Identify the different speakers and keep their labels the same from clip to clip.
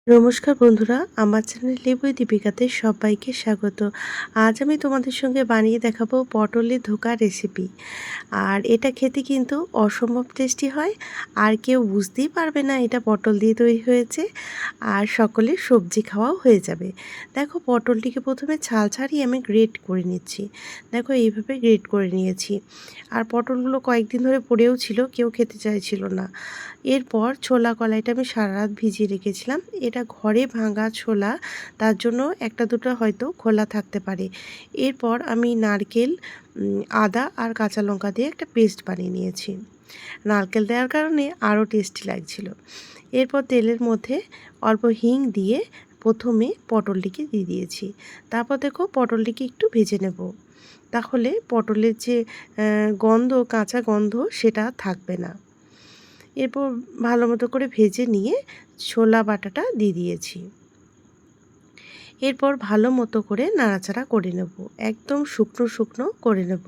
Speaker 1: নমস্কার বন্ধুরা, আমার চ্যানেল লেবুই দীপিকাতে সবাইকে স্বাগত। আজ আমি তোমাদের সঙ্গে বানিয়ে দেখাবো পটলের ধোকা রেসিপি। আর এটা খেতে কিন্তু অসম্ভব টেস্টি হয়, আর কেউ বুঝতেই পারবে না এটা পটল দিয়ে তৈরি হয়েছে, আর সকলের সবজি খাওয়াও হয়ে যাবে। দেখো, পটলটিকে প্রথমে ছাল ছাড়িয়ে আমি গ্রেট করে নিচ্ছি। দেখো, এইভাবে গ্রেট করে নিয়েছি। আর পটলগুলো কয়েকদিন ধরে পড়েও ছিল, কেউ খেতে চাইছিল না। এরপর ছোলা কলাইটা আমি সারা রাত ভিজিয়ে রেখেছিলাম। এটা ঘরে ভাঙা ছোলা, তার জন্য একটা দুটো হয়তো খোলা থাকতে পারে। এরপর আমি নারকেল, আদা আর কাঁচা লঙ্কা দিয়ে একটা পেস্ট বানিয়ে নিয়েছি। নারকেল দেওয়ার কারণে আরও টেস্টি লাগছিল। এরপর তেলের মধ্যে অল্প হিং দিয়ে প্রথমে পটলটিকে দিয়ে দিয়েছি। তারপর দেখো, পটলটিকে একটু ভেজে নেব, তাহলে পটলের যে গন্ধ, কাঁচা গন্ধ, সেটা থাকবে না। এরপর ভালো মতো করে ভেজে নিয়ে ছোলা বাটাটা দিয়ে দিয়েছি। এরপর ভালো মতো করে নাড়াচাড়া করে নেব, একদম শুকনো শুকনো করে নেব।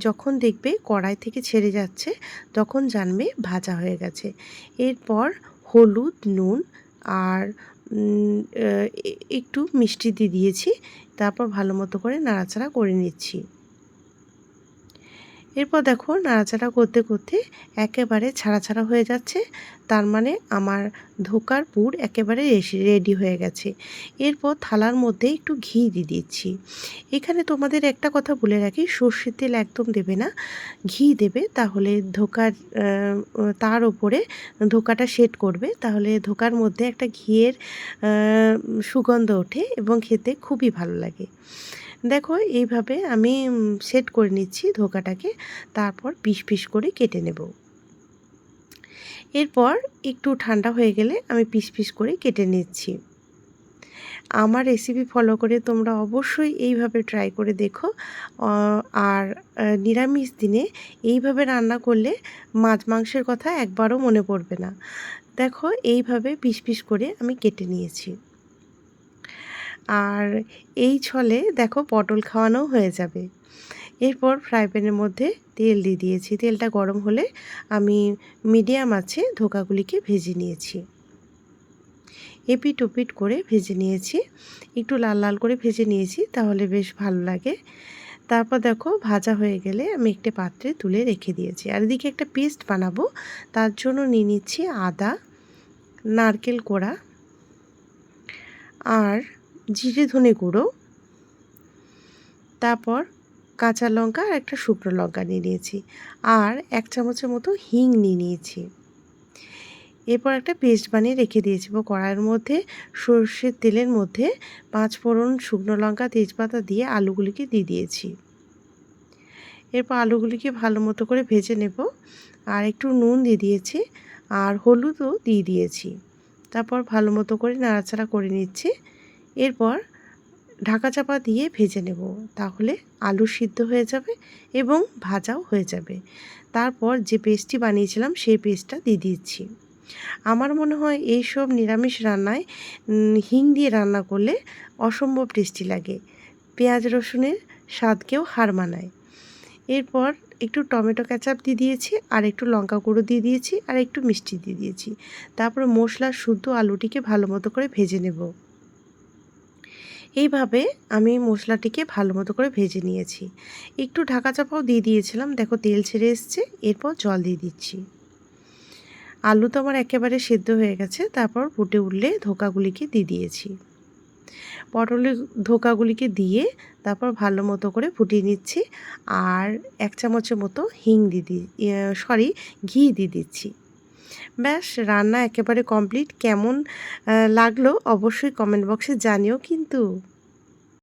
Speaker 1: যখন দেখবে কড়াই থেকে ছেড়ে যাচ্ছে, তখন জানবে ভাজা হয়ে গেছে। এরপর হলুদ, নুন আর একটু মিষ্টি দিয়ে দিয়েছি। তারপর ভালো মতো করে নাড়াচাড়া করে নিচ্ছি। এরপর দেখো, নাড়াচাড়া করতে করতে একেবারে ছাড়া ছাড়া হয়ে যাচ্ছে। তার মানে আমার ধোকার পুর একেবারে রেডি হয়ে গেছে। এরপর থালার মধ্যে একটু ঘি দিয়ে দিচ্ছি। এখানে তোমাদের একটা কথা বলে রাখি, সর্ষের তেল একদম দেবে না, ঘি দেবে। তাহলে ধোকার তার ওপরে ধোকাটা সেট করবে, তাহলে ধোকার মধ্যে একটা ঘিয়ের সুগন্ধ ওঠে এবং খেতে খুবই ভালো লাগে। দেখো, এইভাবে আমি সেট করে নিচ্ছি ধোকাটাকে। তারপর পিস পিস করে কেটে নেব। এরপর একটু ঠান্ডা হয়ে গেলে আমি পিস পিস করে কেটে নিচ্ছি। আমার রেসিপি ফলো করে তোমরা অবশ্যই এইভাবে ট্রাই করে দেখো। আর নিরামিষ দিনে এইভাবে রান্না করলে মাছ মাংসের কথা একবারও মনে পড়বে না। দেখো, এইভাবে পিস পিস করে আমি কেটে নিয়েছি। আর এই ছলে দেখো, পটল খাওয়ানো হয়ে যাবে। এরপর ফ্রাই প্যানের মধ্যে তেল দিয়ে দিয়েছি। তেলটা গরম হলে আমি মিডিয়াম আঁচে ধোকাগুলিকে ভেজে নিয়েছি। এপিট ওপিট করে ভেজে নিয়েছি, একটু লাল লাল করে ভেজে নিয়েছি, তাহলে বেশ ভালো লাগে। তারপর দেখো, ভাজা হয়ে গেলে আমি একটা পাত্রে তুলে রেখে দিয়েছি। আর এদিকে একটা পেস্ট বানাবো, তার জন্য নিয়ে নিচ্ছি আদা, নারকেল কোড়া আর জিরে ধনে গুঁড়ো, তারপর কাঁচা লঙ্কা আর একটা শুকনো লঙ্কা নিয়ে নিয়েছি, আর 1 চামচের মতো হিং নিয়ে নিয়েছি। এরপর একটা পেস্ট বানিয়ে রেখে দিয়েছি। কড়াইয়ের মধ্যে সর্ষের তেলের মধ্যে 5 ফোড়ন, শুকনো লঙ্কা, তেজপাতা দিয়ে আলুগুলিকে দিয়ে দিয়েছি। এরপর আলুগুলিকে ভালো মতো করে ভেজে নেব, আর একটু নুন দিয়ে দিয়েছি, আর হলুদও দিয়ে দিয়েছি। তারপর ভালো মতো করে নাড়াচাড়া করে নিচ্ছি। এরপর ঢাকা চাপা দিয়ে ভেজে নেব, তাহলে আলু সিদ্ধ হয়ে যাবে এবং ভাজাও হয়ে যাবে। তারপর যে পেস্টটি বানিয়েছিলাম সেই পেস্টটা দিয়ে দিচ্ছি। আমার মনে হয় এইসব নিরামিষ রান্নায় হিং দিয়ে রান্না করলে অসম্ভব টেস্টি লাগে, পেঁয়াজ রসুনের স্বাদকেও হার মানায়। এরপর একটু টমেটো কেচাপ দিয়ে দিয়েছি, আর একটু লঙ্কা গুঁড়ো দিয়ে দিয়েছি, আর একটু মিষ্টি দিয়ে দিয়েছি। তারপর মশলার শুদ্ধ আলুটিকে ভালো মতো করে ভেজে নেব। এইভাবে আমি মশলাটিকে ভালো মতো করে ভেজে নিয়েছি। একটু ঢাকা চাপাও দিয়ে দিয়েছিলাম। দেখো, তেল ছেড়ে এসছে। এরপর জল দিয়ে দিচ্ছি। আলু তো আমার একেবারে সেদ্ধ হয়ে গেছে। তারপর ফুটে উঠলে ধোকাগুলিকে দিয়ে দিয়েছি। পটলের ধোকাগুলিকে দিয়ে তারপর ভালো মতো করে ফুটিয়ে নিচ্ছি, আর 1 চামচের মতো হিং ঘি দিয়ে দিচ্ছি। ব্যাস, রান্না একেবারে কমপ্লিট। কেমন লাগলো অবশ্যই কমেন্ট বক্সে জানিও কিন্তু।